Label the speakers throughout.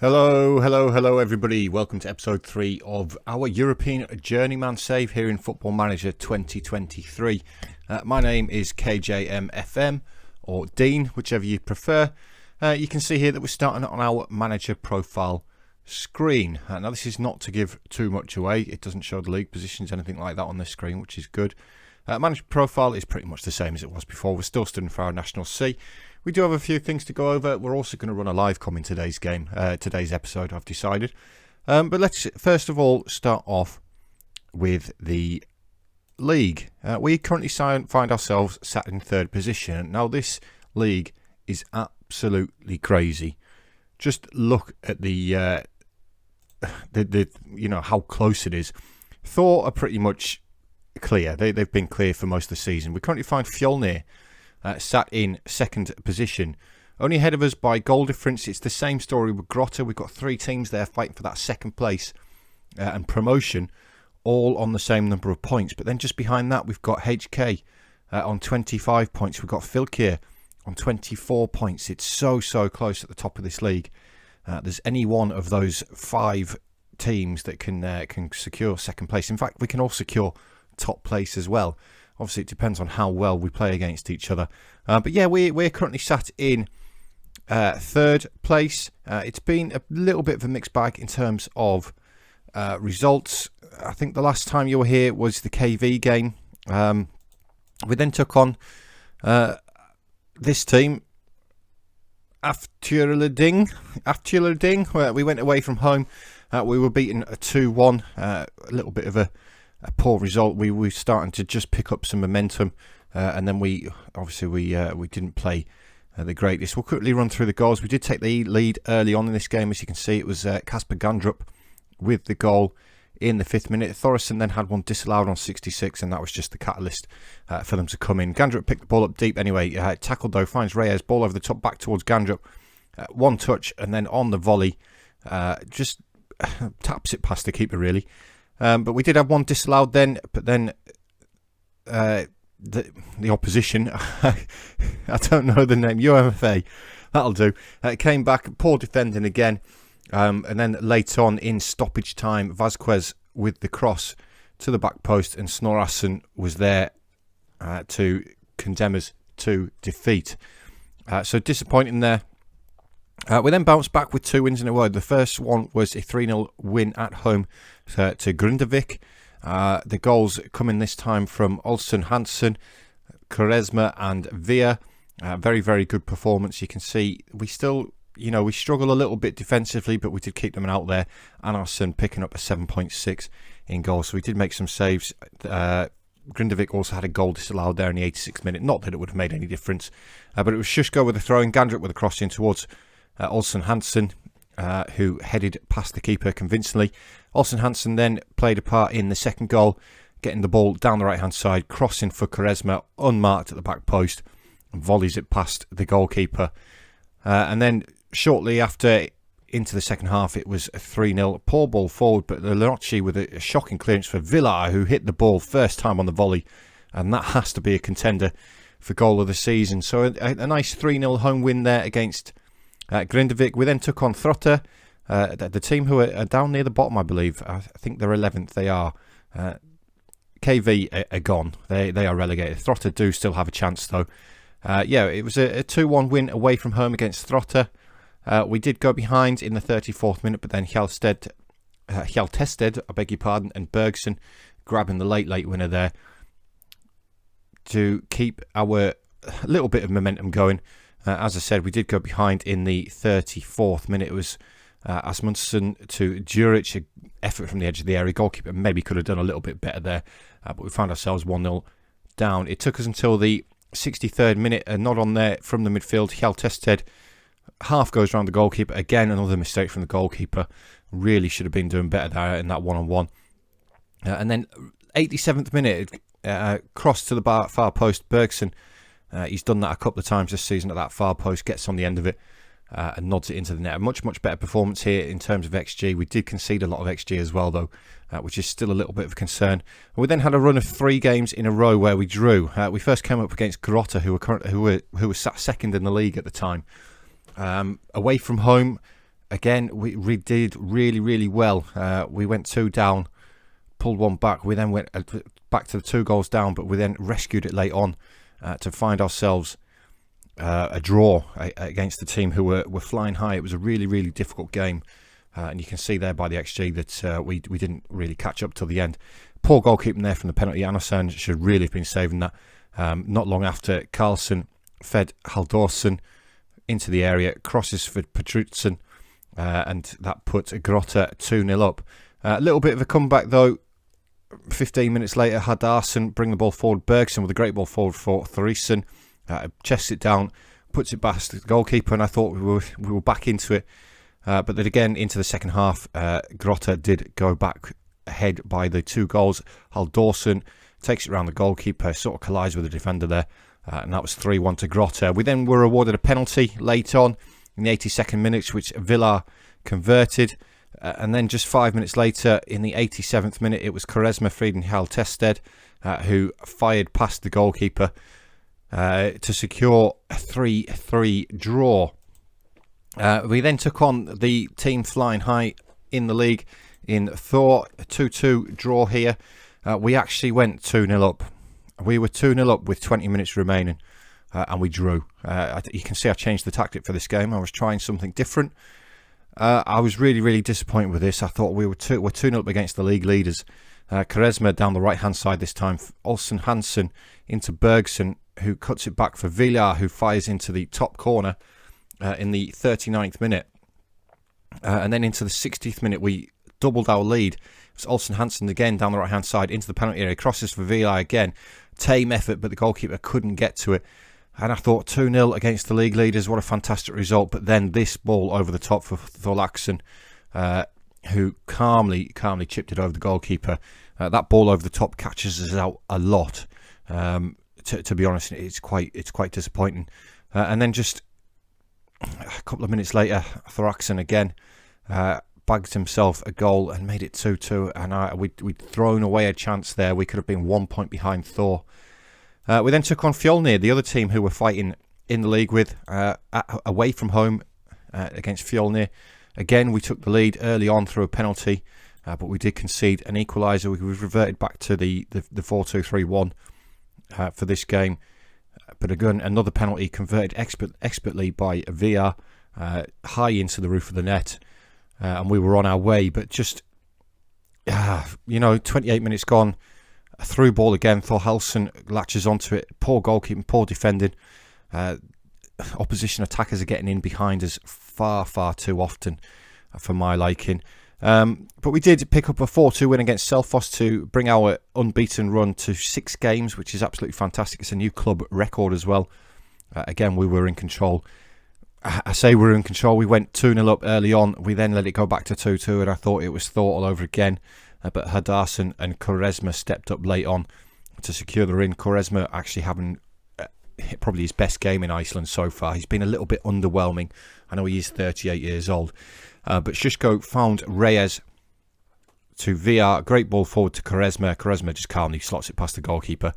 Speaker 1: Hello everybody. Welcome to episode 3 of our European Journeyman save here in Football Manager 2023. My name is KJMFM or Dean, whichever you prefer. You can see here that we're starting on our manager profile screen. Now this is not to give too much away. It doesn't show the league positions, anything like that on this screen, which is good. Manager profile is pretty much the same as it was before. We're still studying for our National C. We do have a few things to go over. We're also going to run a live com in today's episode, I've decided. But let's first of all start off with the league. We currently find ourselves sat in third position. Now this league is absolutely crazy. Just look at the how close it is. Thor are pretty much clear. They've been clear for most of the season. We currently find Fjolnir sat in second position, only ahead of us by goal difference. It's the same story with Grotta. We've got 3 teams there fighting for that second place and promotion, all on the same number of points. But then just behind that, we've got HK on 25 points. We've got Fylkir on 24 points. It's so close at the top of this league. There's any one of those 5 teams that can secure second place. In fact, we can all secure top place as well. Obviously, it depends on how well we play against each other. But yeah, we're currently sat in third place. It's been a little bit of a mixed bag in terms of results. I think the last time you were here was the KV game. We then took on this team, Aftulading, where we went away from home. We were beaten a 2-1, a little bit of a poor result. We were starting to just pick up some momentum, and then we didn't play the greatest. We'll quickly run through the goals. We did take the lead early on in this game. As you can see, it was Kasper Gandrup with the goal in the 5th minute. Thoresen then had one disallowed on 66, and that was just the catalyst for them to come in. Gandrup picked the ball up deep anyway. Tackled though, finds Reyes, ball over the top, back towards Gandrup. One touch, and then on the volley, just taps it past the keeper really. But we did have one disallowed then, but then the opposition, I don't know the name, UMFA, that'll do, came back, poor defending again, and then later on in stoppage time, Vasquez with the cross to the back post, and Snorassen was there to condemn us to defeat. So disappointing there. We then bounced back with 2 wins in a row. The first one was a 3-0 win at home to Grindavik. The goals coming this time from Olsen Hansen, Quaresma and Via. Very good performance. You can see we still, we struggle a little bit defensively, but we did keep them out there. Andersen picking up a 7.6 in goal. So we did make some saves. Grindavik also had a goal disallowed there in the 86th minute. Not that it would have made any difference. But it was Shushko with a throw in, Gandrup with a cross in towards Olsen Hansen, who headed past the keeper convincingly. Olsen Hansen then played a part in the second goal, getting the ball down the right-hand side, crossing for Quaresma, unmarked at the back post, and volleys it past the goalkeeper. And then shortly after, into the second half, it was a 3-0. Poor ball forward, but Lenocci with a shocking clearance for Villar, who hit the ball first time on the volley, and that has to be a contender for goal of the season. So a nice 3-0 home win there against Grindavik. We then took on Throtta, the team who are down near the bottom, I believe. I think they're 11th. They are. KV are gone. They are relegated. Throtta do still have a chance, though. It was a 2-1 win away from home against Throtta. We did go behind in the 34th minute, but then Hjaltested, I beg your pardon, and Bergson grabbing the late winner there to keep our little bit of momentum going. As I said, we did go behind in the 34th minute. It was Asmundsson to Djuric, an effort from the edge of the area. Goalkeeper maybe could have done a little bit better there, but we found ourselves 1-0 down. It took us until the 63rd minute, a nod on there from the midfield. Hjaltested half goes around the goalkeeper. Again, another mistake from the goalkeeper. Really should have been doing better there in that one-on-one. And then 87th minute, cross to the far post. Bergson, he's done that a couple of times this season at that far post, gets on the end of it and nods it into the net. A much better performance here in terms of XG. We did concede a lot of XG as well, though, which is still a little bit of a concern. We then had a run of 3 games in a row where we drew. We first came up against Grotta, who were sat second in the league at the time. Away from home, again, we did really well. We went 2 down, pulled 1 back. We then went back to the 2 goals down, but we then rescued it late on to find ourselves a draw against the team who were flying high. It was a really difficult game, and you can see there by the XG that we didn't really catch up till the end. Poor goalkeeping there from the penalty. Andersen should really have been saving that. Not long after, Carlson fed Haldorsson into the area, crosses for Petrutzen, and that put Grotte 2-0 up. A little bit of a comeback though. 15 minutes later, Haldorsson bring the ball forward. Bergson with a great ball forward for Thoresen. Chests it down, puts it past the goalkeeper, and I thought we were back into it. But then again, into the second half, Grotte did go back ahead by the 2 goals. Haldorsson takes it around the goalkeeper, sort of collides with the defender there, and that was 3-1 to Grotte. We then were awarded a penalty late on in the 82nd minute, which Villar converted. And then just 5 minutes later, in the 87th minute, it was Quaresma Friedenhall Tested who fired past the goalkeeper to secure a 3-3 draw. We then took on the team flying high in the league in Thor, a 2-2 draw here. We actually went 2-0 up. We were 2-0 up with 20 minutes remaining, and we drew. You can see I changed the tactic for this game. I was trying something different. I was really disappointed with this. I thought we're 2-0 up against the league leaders. Quaresma down the right-hand side this time. Olsen Hansen into Bergson, who cuts it back for Villar, who fires into the top corner in the 39th minute. And then into the 60th minute, we doubled our lead. It was Olsen Hansen again down the right-hand side into the penalty area. Crosses for Villar again. Tame effort, but the goalkeeper couldn't get to it. And I thought 2-0 against the league leaders, what a fantastic result. But then this ball over the top for Thorlaxon, who calmly chipped it over the goalkeeper. That ball over the top catches us out a lot. To be honest, it's quite disappointing. And then just a couple of minutes later, Thorlaxon again bagged himself a goal and made it 2-2. And we'd thrown away a chance there. We could have been 1 point behind Thor. We then took on Fjolnir, the other team who were fighting in the league with, away from home against Fjolnir. Again, we took the lead early on through a penalty, but we did concede an equaliser. We reverted back to the 4-2-3-1 for this game. But again, another penalty converted expertly by Villar, high into the roof of the net. And we were on our way, but just, 28 minutes gone. A through ball again. Thorhalsen latches onto it. Poor goalkeeping, poor defending. Opposition attackers are getting in behind us far too often for my liking. But we did pick up a 4-2 win against Selfoss to bring our unbeaten run to 6 games, which is absolutely fantastic. It's a new club record as well. Again, we were in control. I say we were in control. We went 2-0 up early on. We then let it go back to 2-2, and I thought it was Thor all over again. But Haldorsson and Quaresma stepped up late on to secure the win. Quaresma actually having probably his best game in Iceland so far. He's been a little bit underwhelming. I know he is 38 years old. But Shushko found Reyes to Villar. Great ball forward to Quaresma. Quaresma just calmly slots it past the goalkeeper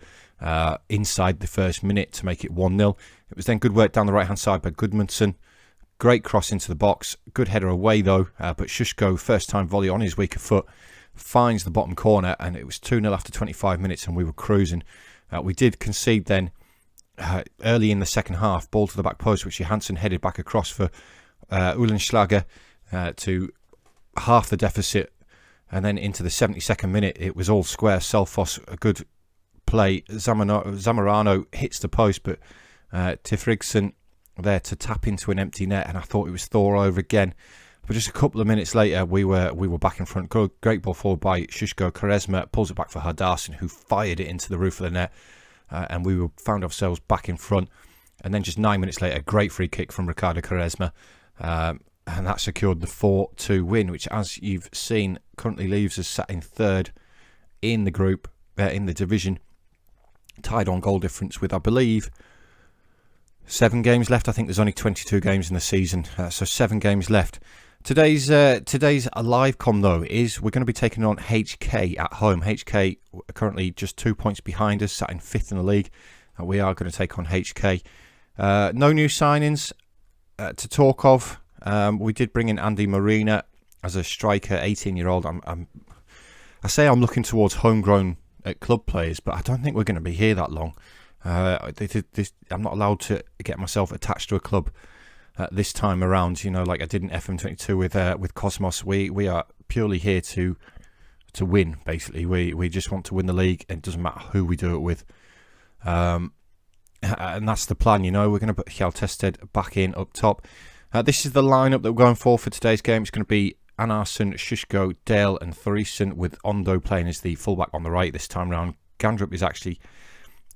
Speaker 1: inside the first minute to make it 1-0. It was then good work down the right-hand side by Gudmundsson. Great cross into the box. Good header away though. But Shushko, first time volley on his weaker foot, finds the bottom corner, and it was 2-0 after 25 minutes, and we were cruising. We did concede then early in the second half, ball to the back post, which Johansson headed back across for Uhlenschlager to half the deficit, and then into the 72nd minute, it was all square. Selfoss, a good play. Zamorano hits the post, but Tifrigsson there to tap into an empty net, and I thought it was Thor over again. But just a couple of minutes later, we were back in front. Great ball forward by Shushko. Quaresma pulls it back for Haldorsson, who fired it into the roof of the net. And we found ourselves back in front. And then just 9 minutes later, great free kick from Ricardo Quaresma. And that secured the 4-2 win, which, as you've seen, currently leaves us sat in third in the group, in the division. Tied on goal difference with, I believe, 7 games left. I think there's only 22 games in the season. So 7 games left. Today's live com though is we're going to be taking on HK at home. HK are currently just 2 points behind us, sat in 5th in the league. We are going to take on HK. No new signings to talk of. We did bring in Andy Marina as a striker, 18-year-old. I say I'm looking towards homegrown club players, but I don't think we're going to be here that long. I'm not allowed to get myself attached to a club this time around, like I did in FM22 with Cosmos. We are purely here to win, basically. We just want to win the league, and it doesn't matter who we do it with. And that's the plan, We're going to put Hjaltested back in up top. This is the lineup that we're going for today's game. It's going to be Anarsson, Shushko, Dale and Thoresen, with Ondo playing as the fullback on the right this time round. Gandrup is actually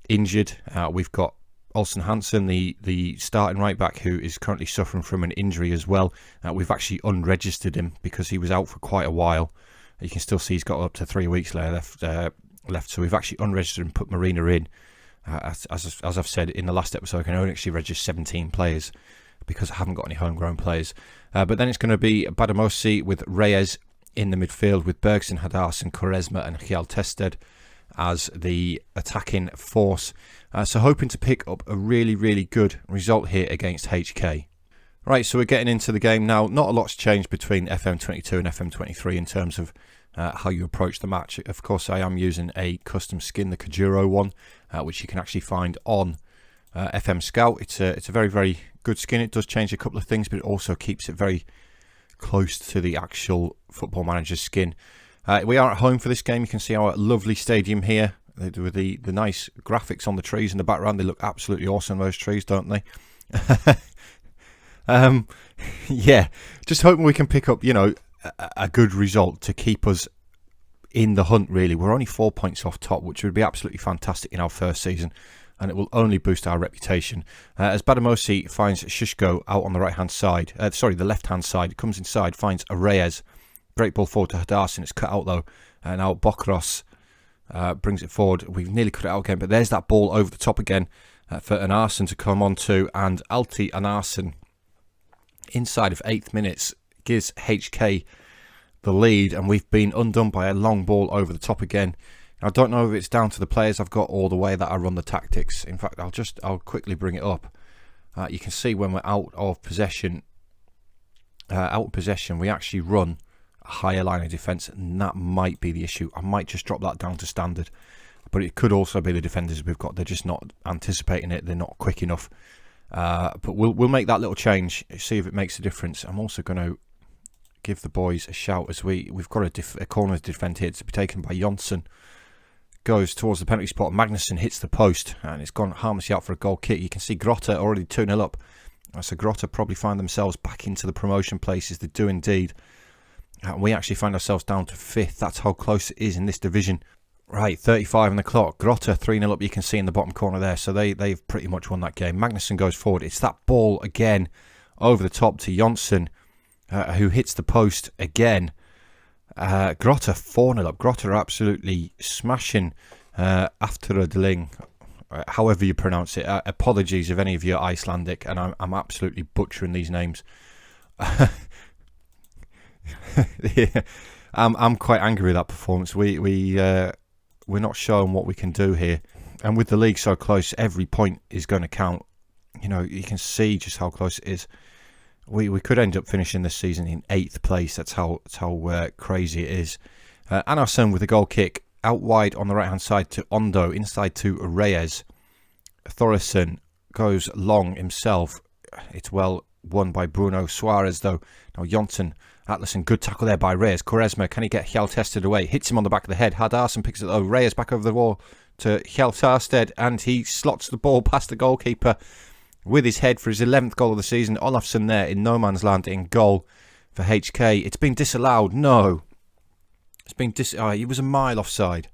Speaker 1: injured. We've got Olsen Hansen, the starting right back, who is currently suffering from an injury as well. We've actually unregistered him because he was out for quite a while. You can still see he's got up to 3 weeks left. So we've actually unregistered and put Marina in. As I've said in the last episode, I can only actually register 17 players because I haven't got any homegrown players. But then it's going to be Badamosi with Reyes in the midfield, with Bergson, Hadarsson, Quaresma and Hjaltested as the attacking force. So hoping to pick up a really, really good result here against HK. Right, so we're getting into the game now. Not a lot's changed between FM22 and FM23 in terms of how you approach the match. Of course, I am using a custom skin, the Kajuro one, which you can actually find on FM Scout. It's a very, very good skin. It does change a couple of things, but it also keeps it very close to the actual Football Manager skin. We are at home for this game. You can see our lovely stadium here with the nice graphics on the trees in the background. They look absolutely awesome, those trees, don't they? Yeah, just hoping we can pick up, a good result to keep us in the hunt, really. We're only 4 points off top, which would be absolutely fantastic in our first season, and it will only boost our reputation. As Badamosi finds Shushko out on the right-hand side, the left-hand side, comes inside, finds Reyes. Great ball forward to Hadarsson. It's cut out, though. And now Bokros brings it forward. We've nearly cut it out again, but there's that ball over the top again for Anarsson to come on to, and Alti Anarsson, inside of 8th minutes, gives HK the lead, and we've been undone by a long ball over the top again. I don't know if it's down to the players I've got or the way that I run the tactics. In fact, I'll quickly bring it up. You can see when we're out of possession, we actually run a higher line of defence, and that might be the issue. I might just drop that down to standard, but it could also be the defenders we've got. They're just not anticipating it. They're not quick enough. But we'll make that little change, see if it makes a difference. I'm also going to give the boys a shout as we've got a corner to defend here. It's to be taken by Jonsson. Goes towards the penalty spot. Magnusson hits the post, and it's gone harmlessly out for a goal kick. You can see Grotta already 2-0 up. So Grotta probably find themselves back into the promotion places. They do indeed. We actually find ourselves down to 5th. That's how close it is in this division. Right, 35 on the clock. Grotta 3-0 up, you can see in the bottom corner there. So they've pretty much won that game. Magnusson goes forward. It's that ball again over the top to Jonsson, who hits the post again. Grotta 4-0 up. Grotta are absolutely smashing Afturödling, however you pronounce it. Apologies if any of you are Icelandic, and I'm absolutely butchering these names. Yeah, I'm quite angry with that performance. We're not showing what we can do here, and with the league so close, every point is going to count. You can see just how close it is. We could end up finishing this season in 8th place. That's how crazy it is. Anarsson with a goal kick out wide on the right hand side to Ondo, inside to Reyes. Thoresen goes long himself. It's well won by Bruno Suarez, though. Now Jonsson, Atlason, good tackle there by Reyes. Quaresma, can he get Hjaltested away? Hits him on the back of the head. Hadarsson picks it though. Reyes back over the wall to Hjaltested, and he slots the ball past the goalkeeper with his head for his 11th goal of the season. Olafsson there in no man's land in goal for HK. It's been disallowed. No. It's been he was a mile offside.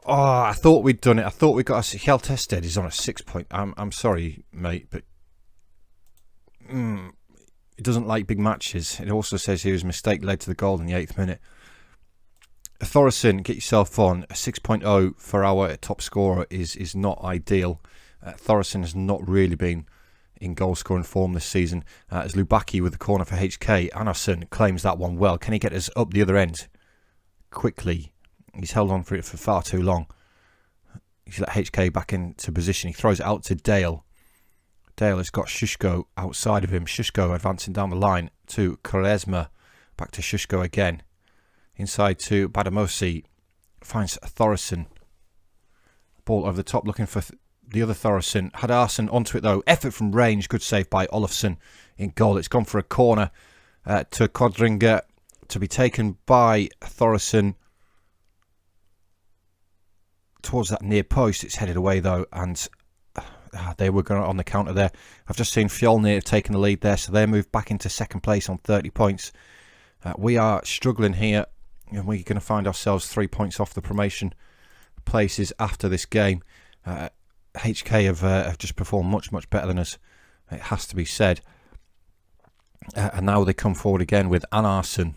Speaker 1: Oh, I thought we'd done it. I thought we got us. Hjaltested is on a 6 point. I'm sorry, mate, but it doesn't like big matches. It also says here his mistake led to the goal in the 8th minute. Thoresen, get yourself on. A 6.0 for our top scorer is not ideal. Thoresen has not really been in goal scoring form this season. As Lubaki with the corner for HK. Anarsson claims that one well. Can he get us up the other end quickly? He's held on for it for far too long. He's let HK back into position. He throws it out to Dale. Dale has got Shushko outside of him. Shushko advancing down the line to Quaresma. Back to Shushko again. Inside to Badamosi. Finds Thoresen. Ball over the top looking for the other Thoresen. Hadarsson onto it though. Effort from range. Good save by Olofsson in goal. It's gone for a corner to Kordrengir to be taken by Thoresen towards that near post. It's headed away though, and they were going on the counter there. I've just seen Fjolnir have taken the lead there, so they moved back into second place on 30 points. We are struggling here, and we're going to find ourselves 3 points off the promotion places after this game. HK have just performed much better than us, it has to be said. And now they come forward again with Anarsson.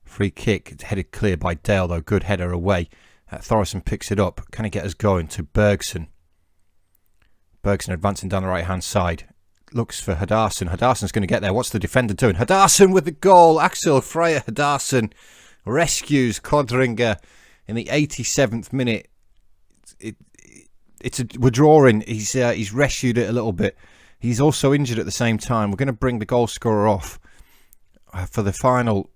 Speaker 1: Free kick, headed clear by Dale though, good header away. Thoresen picks it up. Can he get us going to Bergson? Bergson advancing down the right hand side. Looks for Hadarsson. Hadarsson's going to get there. What's the defender doing? Hadarsson with the goal. Axel Freya Hadarsson rescues Kordrengir in the 87th minute. We're drawing. He's rescued it a little bit. He's also injured at the same time. We're going to bring the goal scorer off for the final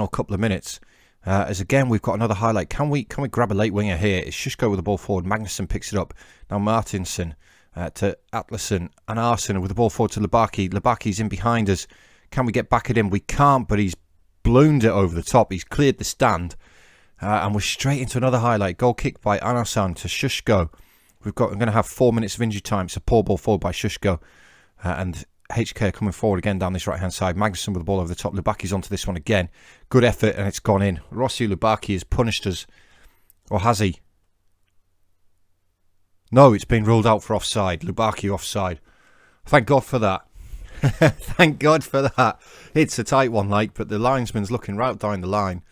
Speaker 1: couple of minutes. As again, we've got another highlight. Can we grab a late winger here? It's Shushko with the ball forward. Magnusson picks it up. Now Martinsson to Atlason. And Arsson with the ball forward to Lubaki. Lubaki's in behind us. Can we get back at him? We can't, but he's ballooned it over the top. He's cleared the stand. And we're straight into another highlight. Goal kick by Anarsson to Shushko. I'm going to have 4 minutes of injury time. It's a poor ball forward by Shushko. And HK coming forward again down this right hand side. Magnusson with the ball over the top. Lubaki's onto this one again. Good effort and it's gone in. Rossi Lubaki has punished us. Or has he? No, it's been ruled out for offside. Lubaki offside. Thank God for that. Thank God for that. It's a tight one, but the linesman's looking right down the line.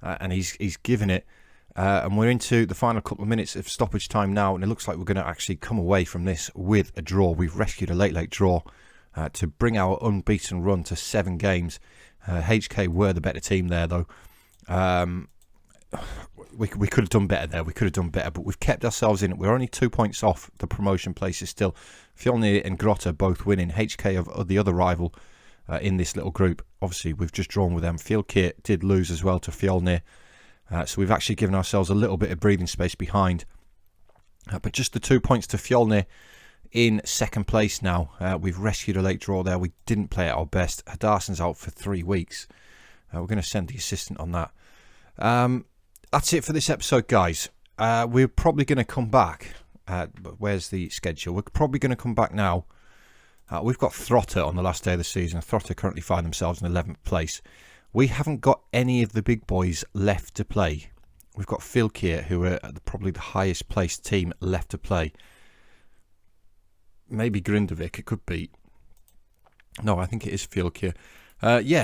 Speaker 1: And he's given it. And we're into the final couple of minutes of stoppage time now. And it looks like we're going to actually come away from this with a draw. We've rescued a late draw. To bring our unbeaten run to 7 games. HK were the better team there, though. We could have done better there. We could have done better, but we've kept ourselves in it. We're only 2 points off the promotion places still. Fjolnir and Grotta both winning. HK of the other rival in this little group. Obviously, we've just drawn with them. Fjolnir did lose as well to Fjolnir. So we've actually given ourselves a little bit of breathing space behind. But just the 2 points to Fjolnir. In second place now. We've rescued a late draw there. We didn't play at our best. Hadarsson's out for 3 weeks. We're going to send the assistant on that. That's it for this episode, guys. We're probably going to come back. Where's the schedule? We're probably going to come back now. We've got Throtter on the last day of the season. Throtter currently find themselves in 11th place. We haven't got any of the big boys left to play. We've got Filkir, who are probably the highest placed team left to play. Maybe Grindavik, it could be. No, I think it is Fjolkir.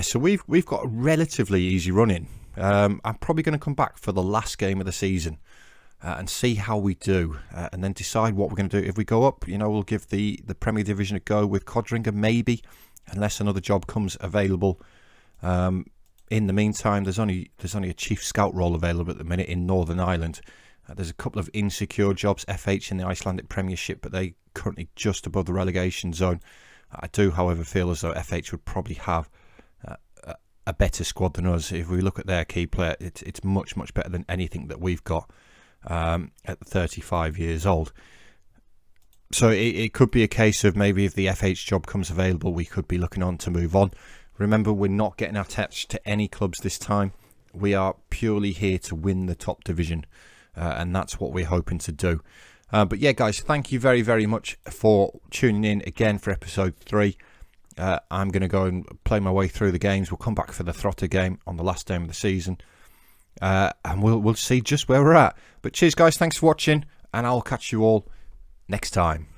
Speaker 1: So we've got a relatively easy run in. I'm probably going to come back for the last game of the season and see how we do, and then decide what we're going to do. If we go up, we'll give the Premier Division a go with Kordrengir, maybe, unless another job comes available. In the meantime, there's only a chief scout role available at the minute in Northern Ireland. There's a couple of insecure jobs, FH in the Icelandic Premiership, but they currently just above the relegation zone. I do, however, feel as though FH would probably have a better squad than us. If we look at their key player, it's much better than anything that we've got at 35 years old. So it could be a case of maybe if the FH job comes available, we could be looking on to move on. Remember, we're not getting attached to any clubs this time. We are purely here to win the top division. And that's what we're hoping to do. But yeah, guys, thank you very, very much for tuning in again for episode 3. I'm going to go and play my way through the games. We'll come back for the Throtter game on the last game of the season. And we'll see just where we're at. But cheers, guys. Thanks for watching. And I'll catch you all next time.